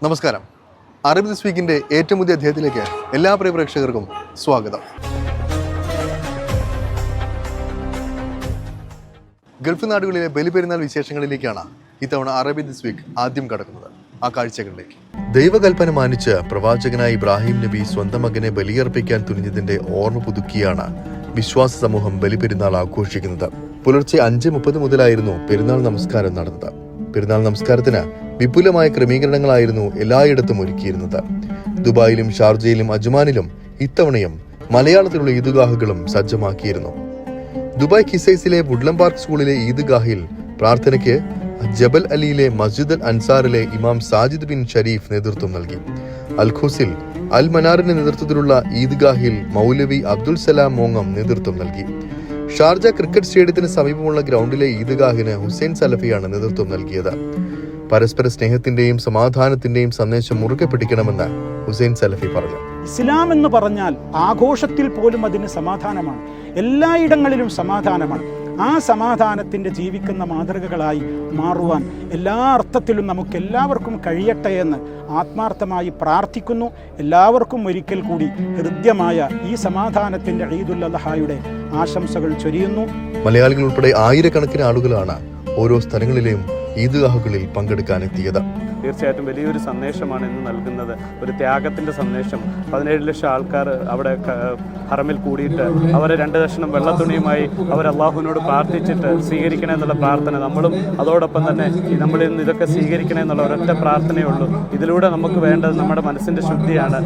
നമസ്കാരം. അറബി ദിസ് വീക്കിന്റെ ഏറ്റവും പുതിയ അധ്യായത്തിലേക്ക് എല്ലാ പ്രിയ പ്രേക്ഷകർക്കും സ്വാഗതം. ഗൾഫ് നാടുകളിലെ ബലിപെരുന്നാൾ വിശേഷങ്ങളിലേക്കാണ് ഇത്തവണ അറബി ദിസ് വീക്ക് ആദ്യം കടക്കുന്നത്. ആ കാഴ്ചകളിലേക്ക്. ദൈവകൽപ്പന മാനിച്ച് പ്രവാചകനായ ഇബ്രാഹിം നബി സ്വന്തം മകനെ ബലിയർപ്പിക്കാൻ തുനിഞ്ഞതിന്റെ ഓർമ്മ പുതുക്കിയാണ് വിശ്വാസ സമൂഹം ബലിപെരുന്നാൾ ആഘോഷിക്കുന്നത്. പുലർച്ചെ 5:30 മുതലായിരുന്നു പെരുന്നാൾ നമസ്കാരം നടന്നത്. പെരുന്നാൾ നമസ്കാരത്തിന് വിപുലമായ ക്രമീകരണങ്ങളായിരുന്നു എല്ലായിടത്തും ഒരുക്കിയിരുന്നത്. ദുബായിലും ഷാർജയിലും അജ്മാനിലും ഇത്തവണയും മലയാളത്തിലുള്ള ഈദ്ഗാഹുകളും സജ്ജമാക്കിയിരുന്നു. ദുബായ് കിസൈസിലെ വുഡ്ലം പാർക്ക് സ്കൂളിലെ ഈദ്ഗാഹിൽ പ്രാർത്ഥനയ്ക്ക് ജബൽ അലിയിലെ മസ്ജിദ് അൽ അൻസാറിലെ ഇമാം സാജിദ് ബിൻ ഷരീഫ് നേതൃത്വം നൽകി. അൽഖുസിൽ അൽ മനാറിന്റെ നേതൃത്വത്തിലുള്ള ഈദ്ഗാഹിൽ മൗലവി അബ്ദുൽ സലാം മോങ്ങം നേതൃത്വം നൽകി. ഷാർജ ക്രിക്കറ്റ് സ്റ്റേഡിയത്തിന് സമീപമുള്ള ഗ്രൗണ്ടിലെ ഈദ്ഗാഹിന് ഹുസൈൻ സലഫിയാണ് നേതൃത്വം നൽകിയത്. പരസ്പര സ്നേഹത്തിന്റെയും സമാധാനത്തിന്റെയും സന്ദേശം മുറുകെ പിടിക്കണമെന്ന് ഹുസൈൻ സലഫി പറഞ്ഞു. ഇസ്ലാം എന്ന് പറഞ്ഞാൽ ആഘോഷത്തിൽ പോലും അതിന് സമാധാനമാണ്. എല്ലായിടങ്ങളിലും സമാധാനമാണ്. ആ സമാധാനത്തിൻ്റെ ജീവിക്കുന്ന മാതൃകകളായി മാറുവാൻ എല്ലാ അർത്ഥത്തിലും നമുക്കെല്ലാവർക്കും കഴിയട്ടെ എന്ന് ആത്മാർത്ഥമായി പ്രാർത്ഥിക്കുന്നു. എല്ലാവർക്കും ഒരിക്കൽ കൂടി ഹൃദ്യമായ ഈ സമാധാനത്തിൻ്റെ ഈദുൽ അദ്ഹയുടെ ആശംസകൾ ചൊരിയുന്നു. മലയാളികൾ ഉൾപ്പെടെ ആയിരക്കണക്കിന് ആളുകളാണ് ഓരോ സ്ഥലങ്ങളിലെയും ഈദ്ഗാഹുകളിൽ പങ്കെടുക്കാനെത്തിയത്. തീർച്ചയായിട്ടും വലിയൊരു സന്ദേശമാണ് ഇന്ന് നൽകുന്നത്. ഒരു ത്യാഗത്തിൻ്റെ സന്ദേശം. 17 ലക്ഷം ആൾക്കാർ അവിടെ ഹറമിൽ കൂടിയിട്ട് അവരെ 2 കഷണം വെള്ളത്തുണിയുമായി അവർ അള്ളാഹുവിനോട് പ്രാർത്ഥിച്ചിട്ട് സ്വീകരിക്കണേ എന്നുള്ള പ്രാർത്ഥന. നമ്മളും അതോടൊപ്പം തന്നെ നമ്മളിൽ നിന്ന് ഇതൊക്കെ സ്വീകരിക്കണേ എന്നുള്ള ഒരൊറ്റ പ്രാർത്ഥനയേ ഉള്ളൂ. ഇതിലൂടെ നമുക്ക് വേണ്ടത് നമ്മുടെ മനസ്സിൻ്റെ ശുദ്ധിയാണ്.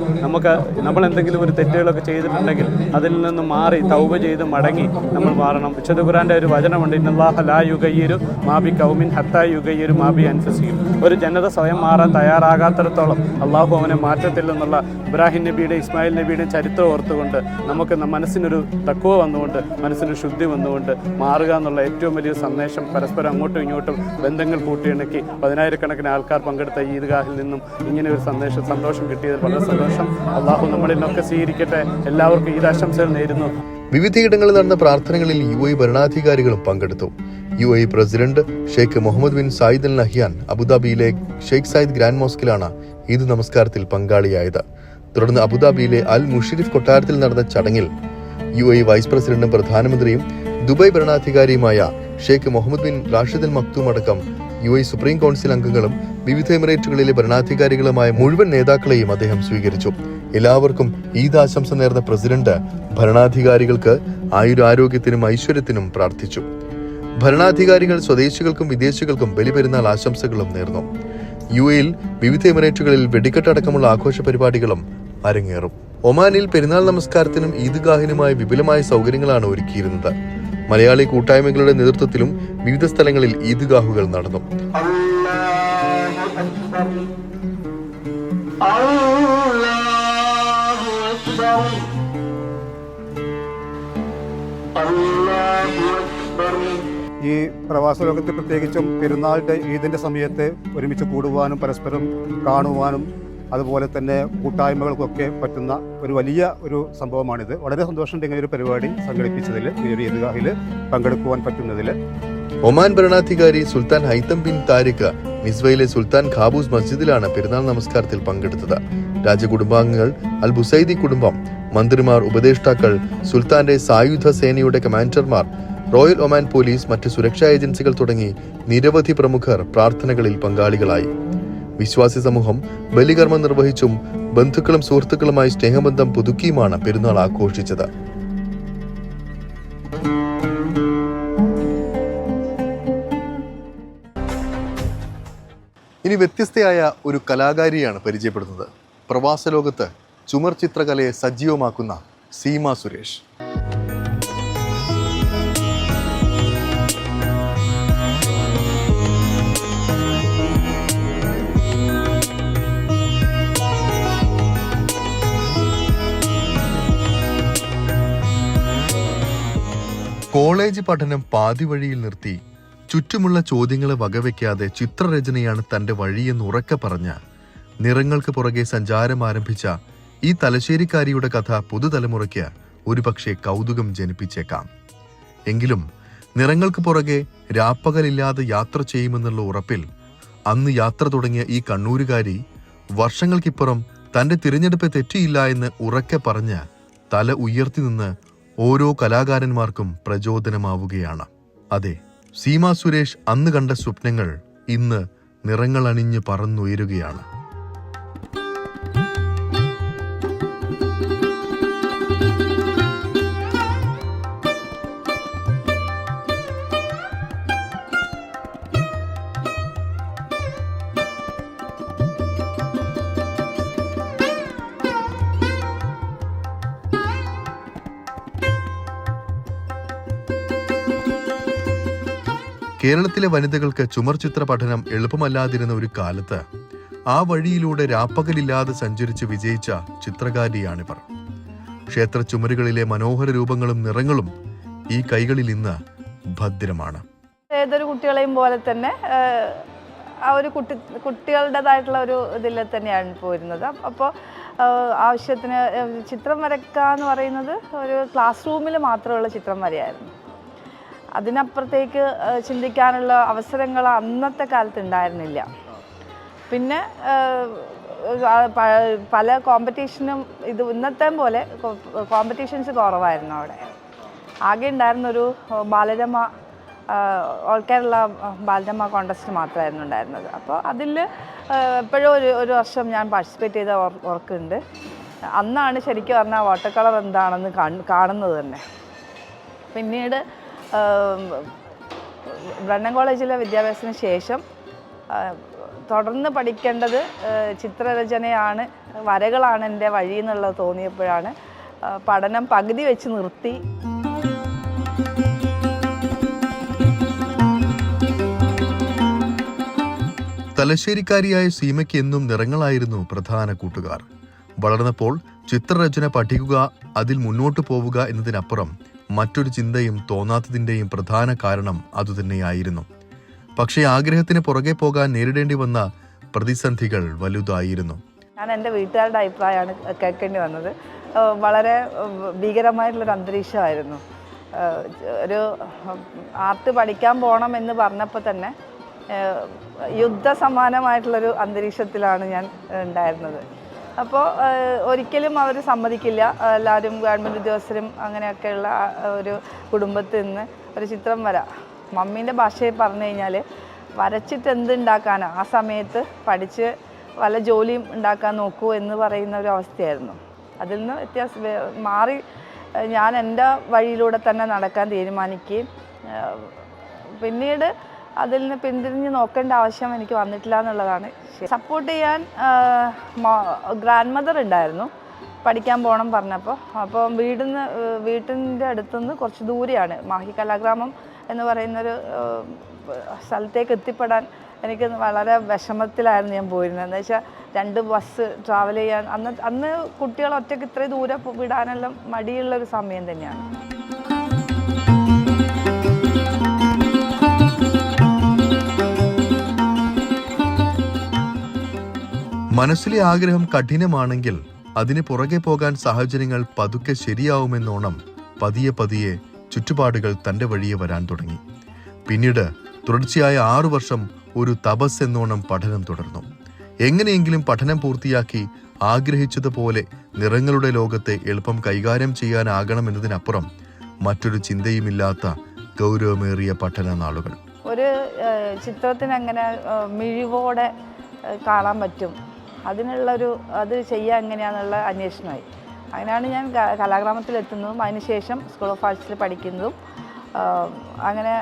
നമ്മൾ എന്തെങ്കിലും ഒരു തെറ്റുകളൊക്കെ ചെയ്തിട്ടുണ്ടെങ്കിൽ അതിൽ നിന്ന് മാറി തൗബ ചെയ്ത് മടങ്ങി നമ്മൾ മാറണം. വിശുദ്ധ ഖുർആന്റെ ഒരു വചനമുണ്ട്, ഇന്നല്ലാഹ ലാ യുഗയ്യിരു മാബി ഖൗമിൻ ഹത്താ യുഗയ്യിരു മാബി അൻഫുസിഹിം. ഒരു ജനത സ്വയം മാറാൻ തയ്യാറാകാത്തിടത്തോളം അള്ളാഹു അവനെ മാറ്റത്തില്ലെന്നുള്ള ഇബ്രാഹിം നബിയുടെ ഇസ്മായിൽ നബിയുടെ ചരിത്രം ഓർത്തുകൊണ്ട് നമുക്ക് മനസ്സിനൊരു തഖ്വ വന്നുകൊണ്ട് മനസ്സിനൊരു ശുദ്ധി വന്നുകൊണ്ട് മാറുക എന്നുള്ള ഏറ്റവും വലിയ സന്ദേശം പരസ്പരം അങ്ങോട്ടും ഇങ്ങോട്ടും ബന്ധങ്ങൾ കൂട്ടിയിണക്കി 10,000-കണക്കിന് ആൾക്കാർ പങ്കെടുത്ത ഈദ്ഗാഹിൽ നിന്നും ഇങ്ങനെ ഒരു സന്തോഷം കിട്ടിയതിൽ വളരെ സന്തോഷം. അള്ളാഹു നമ്മളിൽ നിന്നൊക്കെ സ്വീകരിക്കട്ടെ. എല്ലാവർക്കും ഈദ് ആശംസകൾ നേരുന്നു. വിവിധയിടങ്ങളിൽ നടന്ന പ്രാർത്ഥനകളിൽ UAE ഭരണാധികാരികളും പങ്കെടുത്തു. UAE president Sheikh Mohammed bin Zayed Al Nahyan അബുദാബിയിലെ ഷെയ്ഖ് സായിദ് ഗ്രാൻഡ് മോസ്കിലാണ് ഈദ് നമസ്കാരത്തിൽ പങ്കാളിയായത്. തുടർന്ന് അബുദാബിയിലെ അൽ മുഷരിഫ് കൊട്ടാരത്തിൽ നടന്ന ചടങ്ങിൽ UAE വൈസ് പ്രസിഡന്റും പ്രധാനമന്ത്രിയും ദുബായ് ഭരണാധികാരിയുമായ Sheikh Mohammed bin Rashid Al Maktoum അടക്കം UAE സുപ്രീം കൗൺസിൽ അംഗങ്ങളും വിവിധ എമിറേറ്റുകളിലെ ഭരണാധികാരികളുമായ മുഴുവൻ നേതാക്കളെയും അദ്ദേഹം സ്വീകരിച്ചു. എല്ലാവർക്കും ഈദ് ആശംസ നേർന്ന പ്രസിഡന്റ് ഭരണാധികാരികൾക്ക് ആയുരാരോഗ്യത്തിനും ഐശ്വര്യത്തിനും പ്രാർത്ഥിച്ചു. ഭരണാധികാരികൾ സ്വദേശികൾക്കും വിദേശികൾക്കും ബലിപെരുന്നാൾ ആശംസകളും നേർന്നു. UAE വിവിധ എമിറേറ്റുകളിൽ വെടിക്കെട്ടടക്കമുള്ള ആഘോഷ പരിപാടികളും അരങ്ങേറും. ഒമാനിൽ പെരുന്നാൾ നമസ്കാരത്തിനും ഈദ്ഗാഹിനുമായി വിപുലമായ സൗകര്യങ്ങളാണ് ഒരുക്കിയിരുന്നത്. മലയാളി കൂട്ടായ്മകളുടെ നേതൃത്വത്തിലും വിവിധ സ്ഥലങ്ങളിൽ ഈദ്ഗാഹുകൾ നടന്നു. ഈ പ്രവാസ ലോകത്ത് പ്രത്യേകിച്ചും പെരുന്നാളിൻ്റെ ഈദിൻ്റെ സമയത്ത് ഒരുമിച്ച് കൂടുവാനും പരസ്പരം കാണുവാനും അതുപോലെ തന്നെ കൂട്ടായ്മകൾക്കൊക്കെ പറ്റുന്ന ഒരു വലിയ ഒരു സംഭവമാണിത്. വളരെ സന്തോഷമുണ്ട് ഇങ്ങനെ ഒരു പരിപാടി സംഘടിപ്പിച്ചതിൽ, ഈ ഒരു ഈദ്ഗാഹിൽ പങ്കെടുക്കുവാൻ പറ്റുന്നതിൽ. ഒമാൻ ഭരണാധികാരി സുൽത്താൻ ഹൈത്തം ബിൻ താരിഖ് മിസ്വയിലെ സുൽത്താൻ ഖാബൂസ് മസ്ജിദിലാണ് പെരുന്നാൾ നമസ്കാരത്തിൽ പങ്കെടുത്തത്. രാജകുടുംബാംഗങ്ങൾ, അൽ ബുസൈദി കുടുംബം, മന്ത്രിമാർ, ഉപദേഷ്ടാക്കൾ, സുൽത്താന്റെ സായുധ സേനയുടെ കമാൻഡർമാർ, റോയൽ ഒമാൻ പോലീസ്, മറ്റ് സുരക്ഷാ ഏജൻസികൾ തുടങ്ങി നിരവധി പ്രമുഖർ പ്രാർത്ഥനകളിൽ പങ്കാളികളായി. വിശ്വാസി സമൂഹം ബലികർമ്മം നിർവഹിച്ചും ബന്ധുക്കളും സുഹൃത്തുക്കളുമായി സ്നേഹബന്ധം പുതുക്കിയുമാണ് പെരുന്നാൾ ആഘോഷിച്ചത്. ഇനി വ്യത്യസ്തയായ ഒരു കലാകാരിയാണ് പരിചയപ്പെടുന്നത്. പ്രവാസ ലോകത്ത് ചുമർ ചിത്രകലയെ സജീവമാക്കുന്ന സീമ സുരേഷ്. കോളേജ് പഠനം പാതി വഴിയിൽ നിർത്തി ചുറ്റുമുള്ള ചോദ്യങ്ങളെ വകവയ്ക്കാതെ ചിത്രരചനയാണ് തന്റെ വഴിയെന്ന് ഉറക്കെ പറഞ്ഞ നിറങ്ങൾക്ക് പുറകെ സഞ്ചാരം ആരംഭിച്ച ഈ തലശ്ശേരിക്കാരിയുടെ കഥ പുതുതലമുറയ്ക്ക് ഒരുപക്ഷെ കൗതുകം ജനിപ്പിച്ചേക്കാം. എങ്കിലും നിറങ്ങൾക്ക് പുറകെ രാപ്പകലില്ലാതെ യാത്ര ചെയ്യുമെന്നുള്ള ഉറപ്പിൽ അന്ന് യാത്ര തുടങ്ങിയ ഈ കണ്ണൂരുകാരി വർഷങ്ങൾക്കിപ്പുറം തന്റെ തിരഞ്ഞെടുപ്പ് തെറ്റിയില്ല എന്ന് ഉറക്കെ പറഞ്ഞ് തല ഉയർത്തി നിന്ന് ഓരോ കലാകാരന്മാർക്കും പ്രചോദനമാവുകയാണ്. അതെ, സീമ സുരേഷ് അന്ന് കണ്ട സ്വപ്നങ്ങൾ ഇന്ന് നിറങ്ങളണിഞ്ഞ് പറന്നുയരുകയാണ്. കേരളത്തിലെ വനിതകൾക്ക് ചുമർചിത്ര പഠനം എളുപ്പമല്ലാതിരുന്ന ഒരു കാലത്ത് ആ വഴിയിലൂടെ രാപ്പകലില്ലാതെ സഞ്ചരിച്ച് വിജയിച്ച ചിത്രകാരിയാണിവർ. ക്ഷേത്ര ചുമരുകളിലെ മനോഹര രൂപങ്ങളും നിറങ്ങളും ഈ കൈകളിൽ ഇന്ന് ഭദ്രമാണ്. ഏതൊരു കുട്ടികളെയും പോലെ തന്നെ ആ ഒരു കുട്ടികളുടേതായിട്ടുള്ള ഒരു ഇതിൽ തന്നെയാണ് പോയിരുന്നത്. അപ്പോൾ ആവശ്യത്തിന് ചിത്രം വരയ്ക്കുക എന്ന് പറയുന്നത് ഒരു ക്ലാസ് റൂമിൽ മാത്രമുള്ള ചിത്രം വരയായിരുന്നു. അതിനപ്പുറത്തേക്ക് ചിന്തിക്കാനുള്ള അവസരങ്ങൾ അന്നത്തെ കാലത്ത് ഉണ്ടായിരുന്നില്ല. പിന്നെ പല കോമ്പറ്റീഷനും ഇന്നത്തെ പോലെ കോമ്പറ്റീഷൻസ് കുറവായിരുന്നു. അവിടെ ആകെ ഉണ്ടായിരുന്നൊരു ബാലരമ, ഓൾ കേരള ബാലരമ കോൺടെസ്റ്റ് മാത്രമായിരുന്നു ഉണ്ടായിരുന്നത്. അപ്പോൾ അതിൽ എപ്പോഴും ഒരു വർഷം ഞാൻ പാർട്ടിസിപ്പേറ്റ് ചെയ്ത ഓർക്കുന്നുണ്ട്. അന്നാണ് ശരിക്കും പറഞ്ഞാൽ വാട്ടർ കളർ എന്താണെന്ന് കാണുന്നത് തന്നെ. പിന്നീട് ബ്രണ്ണൻ കോളേജിലെ വിദ്യാഭ്യാസത്തിന് ശേഷം തുടർന്ന് പഠിക്കേണ്ടത് ചിത്രരചനയാണ്, വരകളാണ് എൻ്റെ വഴി എന്നുള്ളത് തോന്നിയപ്പോഴാണ് പഠനം പകുതി വെച്ച് നിർത്തി. തലശ്ശേരിക്കാരിയായ സീമയ്ക്ക് എന്നും നിറങ്ങളായിരുന്നു പ്രധാന കൂട്ടുകാർ. വളർന്നപ്പോൾ ചിത്രരചന പഠിക്കുക, അതിൽ മുന്നോട്ടു പോവുക എന്നതിനപ്പുറം മറ്റൊരു ചിന്തയും തോന്നാത്തതിൻ്റെയും പ്രധാന കാരണം അതുതന്നെയായിരുന്നു. പക്ഷേ ആഗ്രഹത്തിന് പുറകെ പോകാൻ നേരിടേണ്ടി വന്ന പ്രതിസന്ധികൾ വലുതായിരുന്നു. ഞാൻ എൻ്റെ വീട്ടുകാരുടെ അഭിപ്രായമാണ് കേൾക്കേണ്ടി വന്നത്. വളരെ ഭീകരമായിട്ടുള്ളൊരു അന്തരീക്ഷമായിരുന്നു. ഒരു ആർട്ട് പഠിക്കാൻ പോകണം എന്ന് പറഞ്ഞപ്പോൾ തന്നെ യുദ്ധസമാനമായിട്ടുള്ളൊരു അന്തരീക്ഷത്തിലാണ് ഞാൻ ഉണ്ടായിരുന്നത്. അപ്പോൾ ഒരിക്കലും അവർ സമ്മതിക്കില്ല. എല്ലാവരും ഗവൺമെൻറ് ഉദ്യോഗസ്ഥരും അങ്ങനെയൊക്കെയുള്ള ഒരു കുടുംബത്തിൽ നിന്ന് ഒരു ചിത്രം മമ്മീൻ്റെ ഭാഷയിൽ പറഞ്ഞു കഴിഞ്ഞാൽ വരച്ചിട്ട് എന്തുണ്ടാക്കാനാണ്, ആ സമയത്ത് പഠിച്ച് വല്ല ജോലിയും ഉണ്ടാക്കാൻ നോക്കൂ എന്ന് പറയുന്ന ഒരു അവസ്ഥയായിരുന്നു. അതിൽ നിന്ന് മാറി ഞാൻ എൻ്റെ വഴിയിലൂടെ തന്നെ നടക്കാൻ തീരുമാനിക്കുകയും പിന്നീട് അതിൽ നിന്ന് പിന്തിരിഞ്ഞ് നോക്കേണ്ട ആവശ്യം എനിക്ക് വന്നിട്ടില്ല എന്നുള്ളതാണ്. സപ്പോർട്ട് ചെയ്യാൻ ഗ്രാൻഡ് മദർ ഉണ്ടായിരുന്നു പഠിക്കാൻ പോകണം പറഞ്ഞപ്പോൾ. അപ്പോൾ വീട്ടിൻ്റെ അടുത്തുനിന്ന് കുറച്ച് ദൂരെയാണ്, മാഹി കലാഗ്രാമം എന്ന് പറയുന്നൊരു സ്ഥലത്തേക്ക് എത്തിപ്പെടാൻ എനിക്ക് വളരെ വിഷമത്തിലായിരുന്നു ഞാൻ പോയിരുന്നത്. എന്താ വെച്ചാൽ 2 ബസ് ട്രാവൽ ചെയ്യാൻ അന്ന് കുട്ടികൾ ഒറ്റയ്ക്ക് ഇത്രയും ദൂരെ വിടാനെല്ലാം മടിയുള്ളൊരു സമയം തന്നെയാണ്. മനസ്സിലെ ആഗ്രഹം കഠിനമാണെങ്കിൽ അതിന് പുറകെ പോകാൻ സാഹചര്യങ്ങൾ പതുക്കെ ശരിയാവുമെന്നോണം പതിയെ പതിയെ ചുറ്റുപാടുകൾ തന്റെ വഴിയെ വരാൻ തുടങ്ങി. പിന്നീട് തുടർച്ചയായ 6 വർഷം ഒരു തപസ് എന്നോണം പഠനം തുടർന്നു. എങ്ങനെയെങ്കിലും പഠനം പൂർത്തിയാക്കി ആഗ്രഹിച്ചതുപോലെ നിറങ്ങളുടെ ലോകത്തെ എളുപ്പം കൈകാര്യം ചെയ്യാനാകണമെന്നതിനപ്പുറം മറ്റൊരു ചിന്തയുമില്ലാത്ത ഗൗരവമേറിയ പഠന നാളുകൾ. ഒരു ചിത്രത്തിന് അങ്ങനെ മിഴിവോടെ കാണാൻ പറ്റും, അത് ചെയ്യാൻ എങ്ങനെയാണെന്നുള്ള അന്വേഷണമായി. അങ്ങനെയാണ് ഞാൻ കലാഗ്രാമത്തിലെത്തുന്നതും അതിനുശേഷം സ്കൂൾ ഓഫ് ആർട്സിൽ പഠിക്കുന്നതും. അങ്ങനെ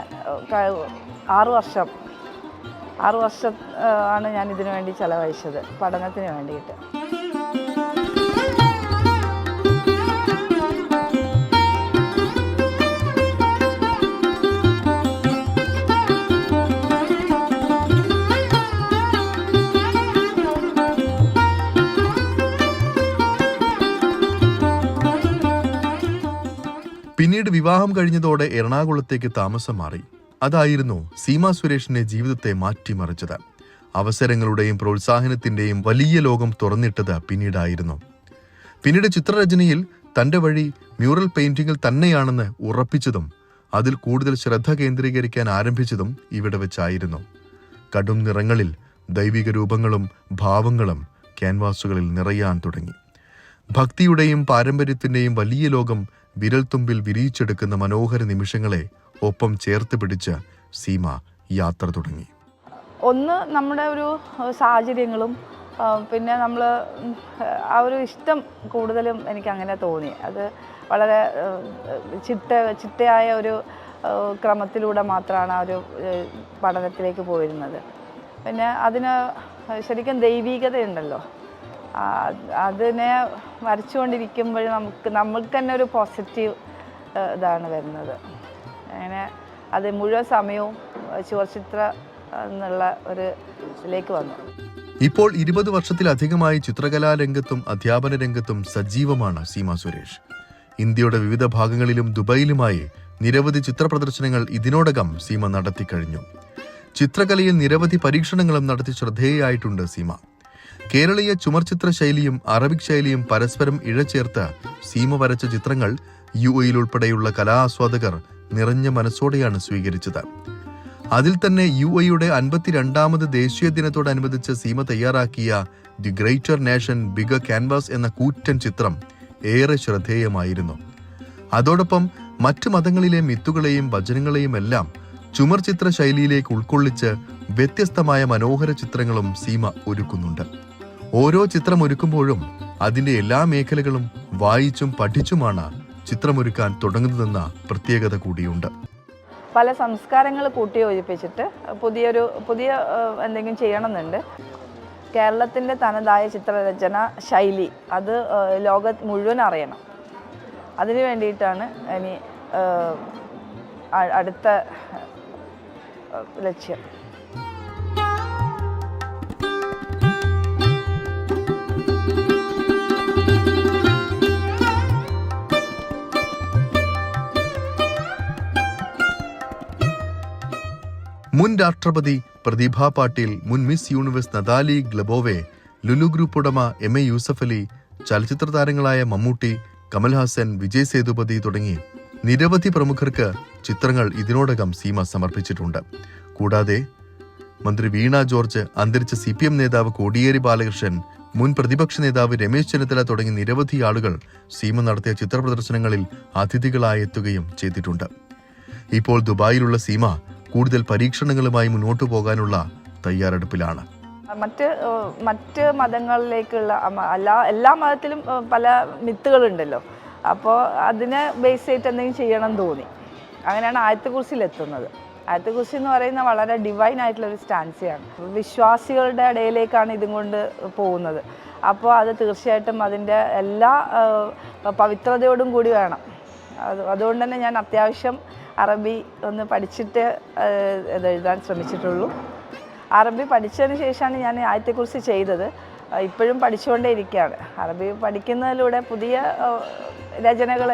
6 വർഷം ആണ് ഞാൻ ഇതിനു വേണ്ടി ചെലവഴിച്ചത്, പഠനത്തിന് വേണ്ടിയിട്ട്. പിന്നീട് വിവാഹം കഴിഞ്ഞതോടെ എറണാകുളത്തേക്ക് താമസം മാറി. അതായിരുന്നു സീമ സുരേഷിന്റെ ജീവിതത്തെ മാറ്റിമറിച്ചത്. അവസരങ്ങളുടെയും പ്രോത്സാഹനത്തിന്റെയും വലിയ ലോകം തുറന്നിട്ടത് പിന്നീടായിരുന്നു. പിന്നീട് ചിത്രരചനയിൽ തന്റെ വഴി മ്യൂറൽ പെയിന്റിംഗിൽ തന്നെയാണെന്ന് ഉറപ്പിച്ചതും അതിൽ കൂടുതൽ ശ്രദ്ധ കേന്ദ്രീകരിക്കാൻ ആരംഭിച്ചതും ഇവിടെ വെച്ചായിരുന്നു. കടും നിറങ്ങളിൽ ദൈവിക രൂപങ്ങളും ഭാവങ്ങളും ക്യാൻവാസുകളിൽ നിറയാൻ തുടങ്ങി. ഭക്തിയുടെയും പാരമ്പര്യത്തിന്റെയും വലിയ ലോകം വിരൽത്തുമ്പിൽ വിരിയിച്ചെടുക്കുന്ന മനോഹര നിമിഷങ്ങളെ ഒപ്പം ചേർത്ത് പിടിച്ച് സീമ യാത്ര തുടങ്ങി. ഒന്ന് നമ്മുടെ ഒരു സാഹചര്യങ്ങളും പിന്നെ നമ്മൾ ആ ഒരു ഇഷ്ടം കൂടുതലും എനിക്ക് അങ്ങനെ തോന്നി. അത് വളരെ ചിട്ടയായ ഒരു ക്രമത്തിലൂടെ മാത്രമാണ് ആ ഒരു പഠനത്തിലേക്ക് പോയിരുന്നത്. പിന്നെ അതിന് ശരിക്കും ദൈവീകതയുണ്ടല്ലോ, അതിനെ വരച്ചുകൊണ്ടിരിക്കുമ്പോൾ നമുക്ക് തന്നെ ഒരു പോസിറ്റീവ് ഇതാണ് വരുന്നത്. അങ്ങനെ അത് മുഴുവൻ സമയവും ചുവർച്ചിത്ര എന്നുള്ള ഒരു ഇതിലേക്ക് വന്നു. ഇപ്പോൾ 20 വർഷത്തിലധികമായി ചിത്രകലാരംഗത്തും അധ്യാപന രംഗത്തും സജീവമാണ് സീമ സുരേഷ്. ഇന്ത്യയുടെ വിവിധ ഭാഗങ്ങളിലും ദുബൈയിലുമായി നിരവധി ചിത്ര പ്രദർശനങ്ങൾ ഇതിനോടകം സീമ നടത്തിക്കഴിഞ്ഞു. ചിത്രകലയിൽ നിരവധി പരീക്ഷണങ്ങളും നടത്തി ശ്രദ്ധേയയായിട്ടുണ്ട് സീമ. കേരളീയ ചുമർചിത്ര ശൈലിയും അറബിക് ശൈലിയും പരസ്പരം ഇഴചേർത്ത് സീമ വരച്ച ചിത്രങ്ങൾ UAE ഉൾപ്പെടെയുള്ള കലാസ്വാദകർ നിറഞ്ഞ മനസ്സോടെയാണ് സ്വീകരിച്ചത്. അതിൽ തന്നെ UAE-യുടെ 52ാമത് ദേശീയ ദിനത്തോടനുബന്ധിച്ച് സീമ തയ്യാറാക്കിയ the greater nation bigger canvas എന്ന കൂറ്റൻ ചിത്രം ഏറെ ശ്രദ്ധേയമായിരുന്നു. അതോടൊപ്പം മറ്റു മതങ്ങളിലെ മിത്തുകളെയും വചനങ്ങളെയും എല്ലാം ചുമർ ചിത്ര ശൈലിയിലേക്ക് ഉൾക്കൊള്ളിച്ച് വ്യത്യസ്തമായ മനോഹര ചിത്രങ്ങളും സീമ ഒരുക്കുന്നുണ്ട്. ഓരോ ചിത്രം ഒരുക്കുമ്പോഴും അതിന്റെ എല്ലാ മേഖലകളും വായിച്ചും പഠിച്ചുമാണ് ചിത്രമൊരുക്കാൻ തുടങ്ങുന്നതെന്ന പ്രത്യേകത കൂടിയുണ്ട്. പല സംസ്കാരങ്ങൾ കൂട്ടിയോജിപ്പിച്ചിട്ട് പുതിയ എന്തെങ്കിലും ചെയ്യണമെന്നുണ്ട്. കേരളത്തിൻ്റെ തനതായ ചിത്രരചന ശൈലി അത് ലോകം മുഴുവൻ അറിയണം. അതിനു വേണ്ടിയിട്ടാണ് ഇനി അടുത്ത ലക്ഷ്യം. മുൻ രാഷ്ട്രപതി പ്രതിഭ പാട്ടീൽ, മുൻ miss universe Natalie Glebova, Lulu group ഉടമ MA യൂസഫ് അലി, ചലച്ചിത്ര താരങ്ങളായ മമ്മൂട്ടി, കമൽഹാസൻ, വിജയ് സേതുപതി തുടങ്ങി നിരവധി പ്രമുഖർക്ക് ചിത്രങ്ങൾ ഇതിനോടകം സീമ സമർപ്പിച്ചിട്ടുണ്ട്. കൂടാതെ മന്ത്രി വീണ ജോർജ്, അന്തരിച്ച CPM നേതാവ് കോടിയേരി ബാലകൃഷ്ണൻ, മുൻ പ്രതിപക്ഷ നേതാവ് രമേശ് ചെന്നിത്തല തുടങ്ങി നിരവധി ആളുകൾ സീമ നടത്തിയ ചിത്ര പ്രദർശനങ്ങളിൽ അതിഥികളായി എത്തുകയും ചെയ്തിട്ടുണ്ട്. ഇപ്പോൾ ദുബായിലുള്ള സീമ കൂടുതൽ പരീക്ഷണങ്ങളുമായി മുന്നോട്ടു പോകാനുള്ള തയ്യാറെടുപ്പിലാണ്. മറ്റ് മതങ്ങളിലേക്കുള്ള എല്ലാ മതത്തിലും പല മിത്തുകളുണ്ടല്ലോ. അപ്പോൾ അതിനെ ബേസ് ചെയ്തിട്ട് എന്തെങ്കിലും ചെയ്യണം തോന്നി. അങ്ങനെയാണ് ആയത്ത് കുർസിയിലെത്തുന്നത്. ആയത്ത് കുർസി എന്ന് പറയുന്ന വളരെ ഡിവൈൻ ആയിട്ടുള്ള ഒരു സ്റ്റാൻസിയാണ്. വിശ്വാസികളുടെ ഇടയിലേക്കാണ് ഇതും കൊണ്ട് പോകുന്നത്. അപ്പോൾ അത് തീർച്ചയായിട്ടും അതിൻ്റെ എല്ലാ പവിത്രതയോടും കൂടി വേണം. അതുകൊണ്ട് തന്നെ ഞാൻ അത്യാവശ്യം അറബി ഒന്ന് പഠിച്ചിട്ട് ഇത് എഴുതാൻ ശ്രമിച്ചിട്ടുള്ളൂ. അറബി പഠിച്ചതിന് ശേഷമാണ് ഞാൻ ആയത്തെക്കുറിച്ച് ചെയ്തത്. ഇപ്പോഴും പഠിച്ചുകൊണ്ടേ ഇരിക്കുകയാണ്. അറബി പഠിക്കുന്നതിലൂടെ പുതിയ രചനകൾ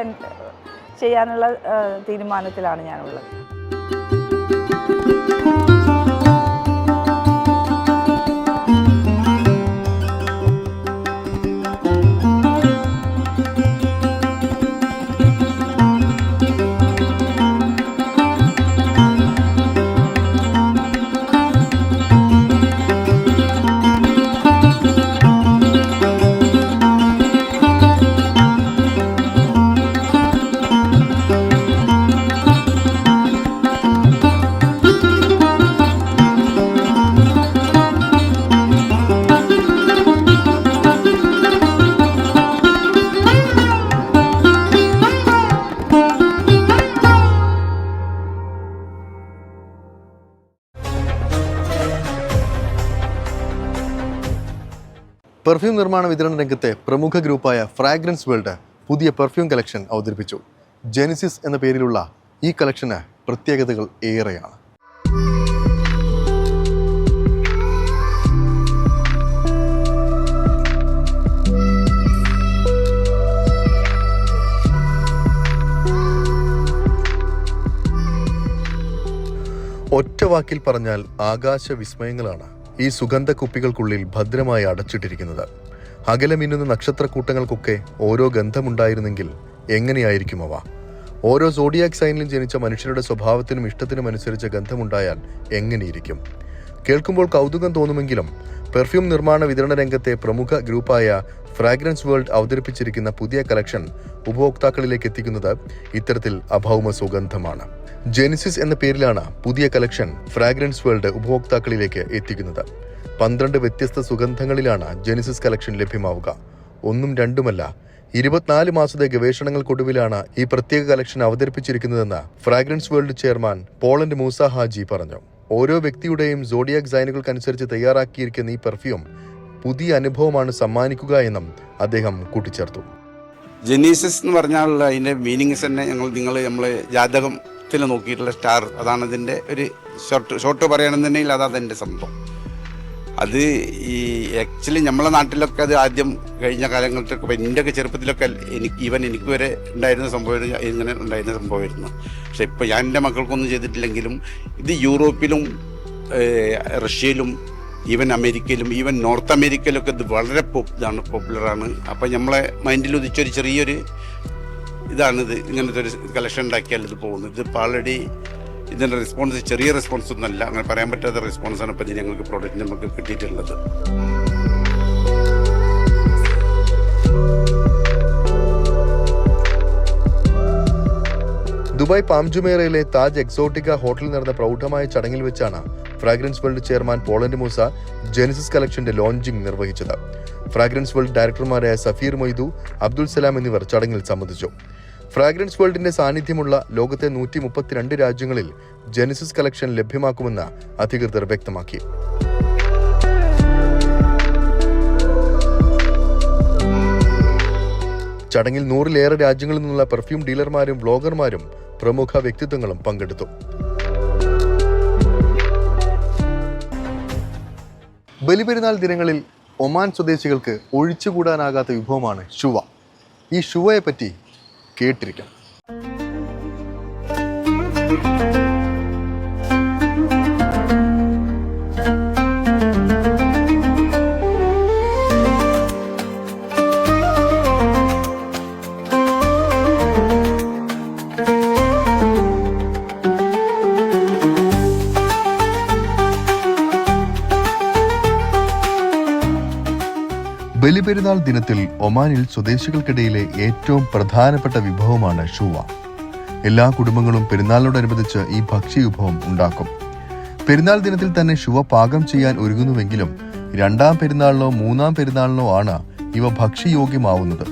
ചെയ്യാനുള്ള തീരുമാനത്തിലാണ് ഞാനുള്ളത്. പെർഫ്യൂം നിർമ്മാണ വിതരണ രംഗത്തെ പ്രമുഖ ഗ്രൂപ്പായ ഫ്രാഗ്രൻസ് വേൾഡ് പുതിയ പെർഫ്യൂം കളക്ഷൻ അവതരിപ്പിച്ചു. ജെനിസിസ് എന്ന പേരിലുള്ള ഈ കളക്ഷന് പ്രത്യേകതകൾ ഏറെയാണ്. ഒറ്റ വാക്കിൽ പറഞ്ഞാൽ ആകാശ വിസ്മയങ്ങളാണ് ഈ സുഗന്ധ കുപ്പികൾക്കുള്ളിൽ ഭദ്രമായി അടച്ചിട്ടിരിക്കുന്നത്. അകലെ മിന്നുന്ന നക്ഷത്രക്കൂട്ടങ്ങൾക്കൊക്കെ ഓരോ ഗന്ധമുണ്ടായിരുന്നെങ്കിൽ എങ്ങനെയായിരിക്കും അവ? ഓരോ സോഡിയാക് സൈനിലും ജനിച്ച മനുഷ്യരുടെ സ്വഭാവത്തിനും ഇഷ്ടത്തിനും അനുസരിച്ച ഗന്ധമുണ്ടായാൽ എങ്ങനെയിരിക്കും? കേൾക്കുമ്പോൾ കൗതുകം തോന്നുമെങ്കിലും പെർഫ്യൂം നിർമ്മാണ വിതരണ രംഗത്തെ പ്രമുഖ ഗ്രൂപ്പായ ഫ്രാഗ്രൻസ് വേൾഡ് അവതരിപ്പിച്ചിരിക്കുന്ന പുതിയ കളക്ഷൻ ഉപഭോക്താക്കളിലേക്ക് എത്തിക്കുന്നത് ഇത്തരത്തിൽ അഭൗമ സുഗന്ധമാണ്. ജെനിസിസ് എന്ന പേരിലാണ് പുതിയ കളക്ഷൻ ഫ്രാഗ്രൻസ് വേൾഡ് ഉപഭോക്താക്കളിലേക്ക് എത്തിക്കുന്നത്. 12 വ്യത്യസ്ത സുഗന്ധങ്ങളിലാണ് ജെനിസിസ് കളക്ഷൻ ലഭ്യമാവുക. ഒന്നും രണ്ടുമല്ല, 24 മാസത്തെ ഗവേഷണങ്ങൾക്കൊടുവിലാണ് ഈ പ്രത്യേക കളക്ഷൻ അവതരിപ്പിച്ചിരിക്കുന്നതെന്ന് fragrance world chairman Poland Moosa Haji പറഞ്ഞു. ഓരോ വ്യക്തിയുടെയും സോഡിയാക് സൈനുകൾക്കനുസരിച്ച് തയ്യാറാക്കിയിരിക്കുന്ന ഈ പെർഫ്യൂം പുതിയ അനുഭവമാണ് സമ്മാനിക്കുക എന്നും അദ്ദേഹം കൂട്ടിച്ചേർത്തു. ജെനീസിസ് എന്ന് പറഞ്ഞാൽ അതിൻ്റെ മീനിങ്സ് തന്നെ നമ്മൾ ജാതകത്തിൽ നോക്കിയിട്ടുള്ള സ്റ്റാർ, അതാണ് അതിൻ്റെ ഒരു ഷോർട്ട് പറയുകയാണെന്നുണ്ടെങ്കിൽ അതാണ് എൻ്റെ സംഭവം. അത് ഈ ആക്ച്വലി നമ്മളെ നാട്ടിലൊക്കെ അത് ആദ്യം കഴിഞ്ഞ കാലങ്ങളിലൊക്കെ എൻ്റെയൊക്കെ ചെറുപ്പത്തിലൊക്കെ എനിക്ക് വരെ ഉണ്ടായിരുന്ന സംഭവം ഇങ്ങനെ ഉണ്ടായിരുന്ന സംഭവമായിരുന്നു. പക്ഷെ ഇപ്പോൾ ഞാൻ എൻ്റെ മക്കൾക്കൊന്നും ചെയ്തിട്ടില്ലെങ്കിലും ഇത് യൂറോപ്പിലും റഷ്യയിലും ഈവൻ അമേരിക്കയിലും ഈവൻ നോർത്ത് അമേരിക്കയിലൊക്കെ ഇത് വളരെ പോപ്പുലറാണ്. അപ്പം നമ്മളെ മൈൻഡിൽ ഉദിച്ചൊരു ചെറിയൊരു ഇതാണിത്. ഇങ്ങനത്തെ ഒരു കളക്ഷൻ ഉണ്ടാക്കിയാൽ ഇത് പോകുന്നത്. ഇതിപ്പോൾ ആൾറെഡി ഇതിൻ്റെ റെസ്പോൺസ് ചെറിയ റെസ്പോൺസ് ഒന്നുമല്ല, അങ്ങനെ പറയാൻ പറ്റാത്ത റെസ്പോൺസാണ് ഇപ്പോൾ ഇത് ഞങ്ങൾക്ക് പ്രോഡക്റ്റ് നമുക്ക് കിട്ടിയിട്ടുള്ളത്. ദുബായ് പാംജുമേറയിലെ താജ് എക്സോട്ടിക്ക ഹോട്ടലിൽ നടന്ന പ്രൗഢമായ ചടങ്ങിൽ വെച്ചാണ് fragrance world chairman Poland Moosa genesis കളക്ഷന്റെ ലോഞ്ചിംഗ് നിർവഹിച്ചത്. ഫ്രാഗ്രൻസ് വേൾഡ് ഡയറക്ടർമാരായ സഫീർ മൊയ്തു, അബ്ദുൽ സലാം എന്നിവർ ചടങ്ങിൽ സംബന്ധിച്ചു. ഫ്രാഗ്രൻസ് വേൾഡിന്റെ സാന്നിധ്യമുള്ള ലോകത്തെ 132 രാജ്യങ്ങളിൽ ജെനിസിസ് കളക്ഷൻ ലഭ്യമാക്കുമെന്ന് അധികൃതർ വ്യക്തമാക്കി. ചടങ്ങിൽ 100-ലേറെ രാജ്യങ്ങളിൽ നിന്നുള്ള പെർഫ്യൂം ഡീലർമാരും വ്ളോഗർമാരും പ്രമുഖ വ്യക്തിത്വങ്ങളും പങ്കെടുത്തു. ബലിപെരുന്നാൾ ദിനങ്ങളിൽ ഒമാൻ സ്വദേശികൾക്ക് ഒഴിച്ചുകൂടാനാകാത്ത വിഭവമാണ് ഷുവ. ഈ ഷുവയെ പറ്റി കേട്ടിരിക്കണം. ബലിപെരുന്നാൾ ദിനത്തിൽ ഒമാനിൽ സ്വദേശികൾക്കിടയിലെ ഏറ്റവും പ്രധാനപ്പെട്ട വിഭവമാണ് ഷുവ. എല്ലാ കുടുംബങ്ങളും പെരുന്നാളിനോടനുബന്ധിച്ച് ഈ ഭക്ഷ്യവിഭവം ഉണ്ടാക്കും. പെരുന്നാൾ ദിനത്തിൽ തന്നെ ഷുവ പാകം ചെയ്യാൻ ഒരുങ്ങുന്നുവെങ്കിലും 2ാം പെരുന്നാളിനോ 3ാം പെരുന്നാളിനോ ആണ് ഇവ ഭക്ഷ്യയോഗ്യമാവുന്നത്.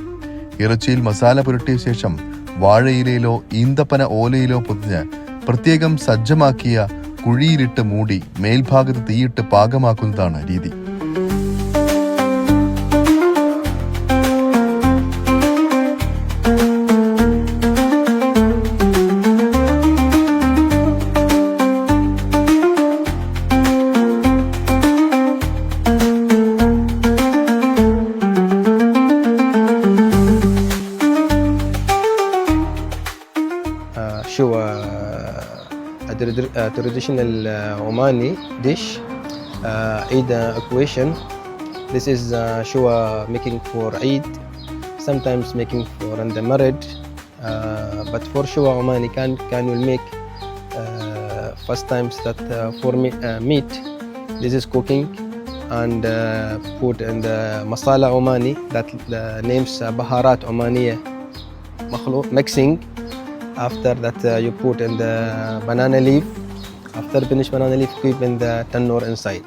ഇറച്ചിയിൽ മസാല പുരട്ടിയ ശേഷം വാഴയിലയിലോ ഈന്തപ്പന ഓലയിലോ പൊതിഞ്ഞ് പ്രത്യേകം സജ്ജമാക്കിയ കുഴിയിലിട്ട് മൂടി മേൽഭാഗത്ത് തീയിട്ട് പാകമാക്കുന്നതാണ് രീതി. Shua, a traditional Omani dish, Eid occasion. This is shua making for Eid, sometimes making for the married. But for shua Omani can will make first times that for meat. This is cooking and put in the masala Omani that the names Baharat Omaniya mixing. After that you put in the banana leaf. After finish banana leaf, keep in the tannoor inside.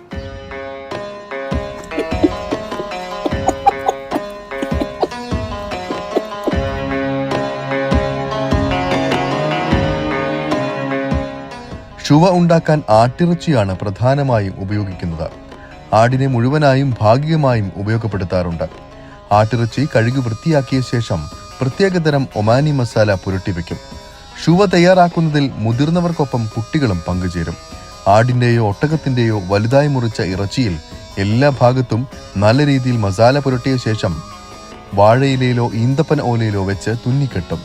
ഷുവ ഉണ്ടാക്കാൻ ആട്ടിറച്ചിയാണ് പ്രധാനമായും ഉപയോഗിക്കുന്നത്. ആടിനെ മുഴുവനായും ഭാഗികമായും ഉപയോഗപ്പെടുത്താറുണ്ട്. ആട്ടിറച്ചി കഴുകി വൃത്തിയാക്കിയ ശേഷം പ്രത്യേകതരം Omani masala പുരട്ടിവെക്കും. ഷുവ തയ്യാറാക്കുന്നതിൽ മുതിർന്നവർക്കൊപ്പം കുട്ടികളും പങ്കുചേരും. ആടിന്റെയോ ഒട്ടകത്തിന്റെയോ വലുതായി മുറിച്ച ഇറച്ചിയിൽ എല്ലാ ഭാഗത്തും നല്ല രീതിയിൽ മസാല പുരട്ടിയ ശേഷം വാഴയിലയിലോ ഈന്തപ്പന ഓലയിലോ വെച്ച് തുന്നിക്കെട്ടും.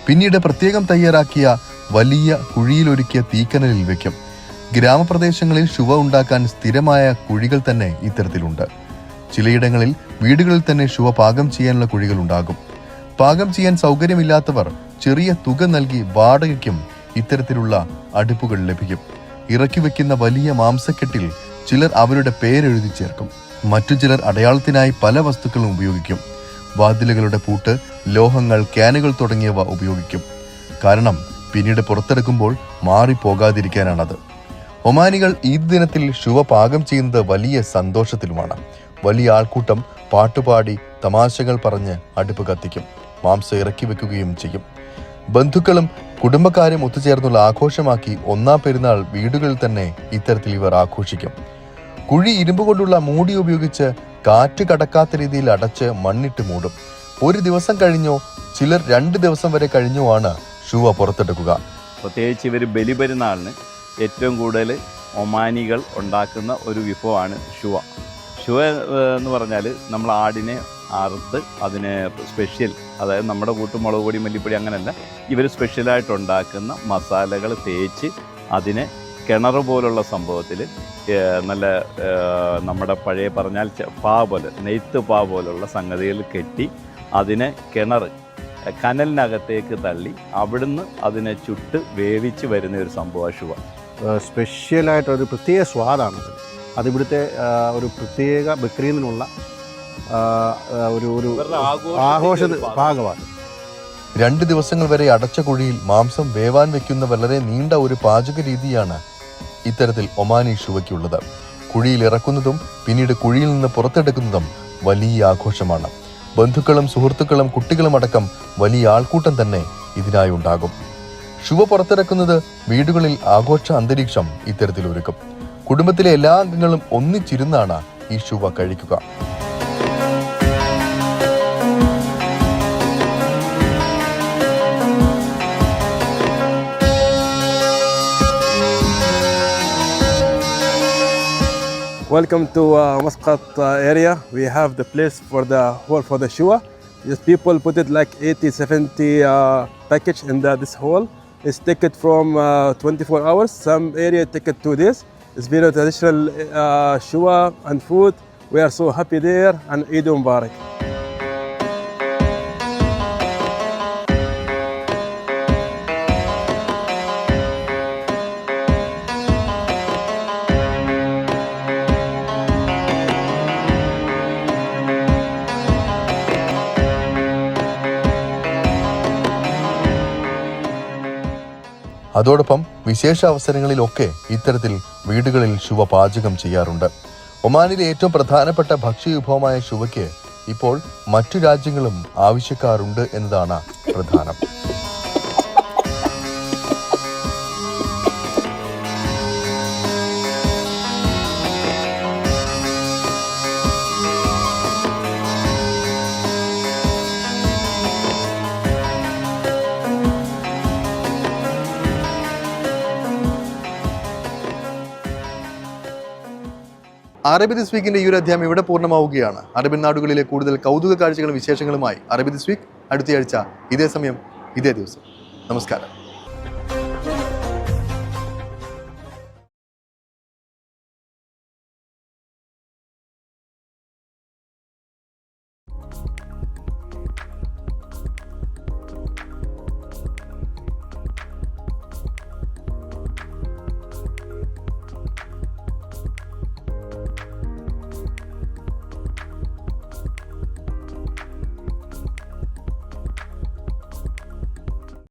പിന്നീട് പ്രത്യേകം തയ്യാറാക്കിയ വലിയ കുഴിയിലൊരുക്കിയ തീക്കനലിൽ വെക്കും. ഗ്രാമപ്രദേശങ്ങളിൽ ഷുവ ഉണ്ടാക്കാൻ സ്ഥിരമായ കുഴികൾ തന്നെ ഇത്തരത്തിലുണ്ട്. ചിലയിടങ്ങളിൽ വീടുകളിൽ തന്നെ ഷുവ പാകം ചെയ്യാനുള്ള കുഴികൾ ഉണ്ടാകും. പാകം ചെയ്യാൻ സൗകര്യമില്ലാത്തവർ ചെറിയ തുക നൽകി വാടകയ്ക്കും ഇത്തരത്തിലുള്ള അടുപ്പുകൾ ലഭിക്കും. ഇറക്കി വെക്കുന്ന വലിയ മാംസക്കെട്ടിൽ ചിലർ അവരുടെ പേരെഴുതി ചേർക്കും. മറ്റു ചിലർ അടയാളത്തിനായി പല വസ്തുക്കളും ഉപയോഗിക്കും. വാതിലുകളുടെ പൂട്ട്, ലോഹങ്ങൾ, ക്യാനുകൾ തുടങ്ങിയവ ഉപയോഗിക്കും. കാരണം പിന്നീട് പുറത്തെടുക്കുമ്പോൾ മാറിപ്പോകാതിരിക്കാനാണത്. ഒമാനികൾ ഈദ് ദിനത്തിൽ ശുവ പാകം ചെയ്യുന്നത് വലിയ സന്തോഷത്തിലുമാണ്. വലിയ ആൾക്കൂട്ടം പാട്ടുപാടി തമാശകൾ പറഞ്ഞ് അടുപ്പ് കത്തിക്കും. മാംസം ഇറക്കി വെക്കുകയും ചെയ്യും. ബന്ധുക്കളും കുടുംബക്കാരും ഒത്തുചേർന്നുള്ള ആഘോഷമാക്കി ഒന്നാം പെരുന്നാൾ വീടുകളിൽ തന്നെ ഇത്തരത്തിൽ ഇവർ ആഘോഷിക്കും. കുഴി ഇരുമ്പ് കൊണ്ടുള്ള മൂടി ഉപയോഗിച്ച് കാറ്റ് കടക്കാത്ത രീതിയിൽ അടച്ച് മണ്ണിട്ട് മൂടും. ഒരു ദിവസം കഴിഞ്ഞോ ചിലർ 2 ദിവസം വരെ കഴിഞ്ഞോ ആണ് ശുവ പുറത്തെടുക്കുക. പ്രത്യേകിച്ച് ഇവർ ബലിപെരുന്നാളിന് ഏറ്റവും കൂടുതൽ ഒമാനികൾ ഉണ്ടാക്കുന്ന ഒരു വിഭവമാണ് ശുവ. ശുവ എന്ന് പറഞ്ഞാൽ നമ്മൾ ആടിനെ അറുത്ത് അതിന് സ്പെഷ്യൽ, അതായത് നമ്മുടെ കൂട്ട് മുളക് പൊടി, മല്ലിപ്പൊടി അങ്ങനെയല്ല, ഇവർ സ്പെഷ്യലായിട്ട് ഉണ്ടാക്കുന്ന മസാലകൾ തേച്ച് അതിനെ കിണർ പോലുള്ള സംഭവത്തിൽ നല്ല നമ്മുടെ പഴയ പറഞ്ഞാൽ പാ പോലെ, നെയ്ത്ത് പാ പോലുള്ള സംഗതികൾ കെട്ടി അതിനെ കനലിനകത്തേക്ക് തള്ളി അവിടുന്ന് അതിനെ ചുട്ട് വേവിച്ച് വരുന്ന ഒരു സംഭവമാണ് ശുവ. സ്പെഷ്യലായിട്ടൊരു പ്രത്യേക സ്വാദാണത്. അതിവിടുത്തെ ഒരു പ്രത്യേക ബക്രീദിൽ നിന്നുള്ള ഒരു ആഘോഷ ഭാഗമാണ്. 2 ദിവസങ്ങൾ വരെ അടച്ച കുഴിയിൽ മാംസം വേവാൻ വെക്കുന്ന വളരെ നീണ്ട ഒരു പാചക രീതിയാണ് ഇത്തരത്തിൽ ഒമാനി ശുവയ്ക്കുള്ളത്. കുഴിയിൽ ഇറക്കുന്നതും പിന്നീട് കുഴിയിൽ നിന്ന് പുറത്തെടുക്കുന്നതും വലിയ ആഘോഷമാണ്. ബന്ധുക്കളും സുഹൃത്തുക്കളും കുട്ടികളും അടക്കം വലിയ ആൾക്കൂട്ടം തന്നെ ഇതിനായി ഉണ്ടാകും. ശുവ പുറത്തിറക്കുന്നത് വീടുകളിൽ ആഘോഷ അന്തരീക്ഷം ഇത്തരത്തിൽ ഒരുക്കും. കുടുംബത്തിലെ എല്ലാ അംഗങ്ങളും ഒന്നിച്ചിരുന്നാണ് ഈ ശുവ കഴിക്കുക. Welcome to Muscat area. We have the place for the hole for the shua. Just people put it like 80-70 package in this hole. It's take it from 24 hours. Some area take it 2 days. It's very traditional shua and food. We are so happy there, and Eid Mubarak. അതോടൊപ്പം വിശേഷ അവസരങ്ങളിലൊക്കെ ഇത്തരത്തിൽ വീടുകളിൽ ശുവ പാചകം ചെയ്യാറുണ്ട്. ഒമാനിലെ ഏറ്റവും പ്രധാനപ്പെട്ട ഭക്ഷ്യവിഭവമായ ശുവയ്ക്ക് ഇപ്പോൾ മറ്റു രാജ്യങ്ങളും ആവശ്യക്കാരുണ്ട് എന്നതാണ് പ്രധാനം. അറബി ദിസ് വീക്കിന്റെ ഈ ഒരു അധ്യായം ഇവിടെ പൂർണ്ണമാവുകയാണ്. അറബിൻ നാടുകളിലെ കൂടുതൽ കൗതുക കാഴ്ചകളും വിശേഷങ്ങളുമായി അറബി ദിസ് വീക്ക് അടുത്തയാഴ്ച ഇതേ സമയം ഇതേ ദിവസം. നമസ്കാരം.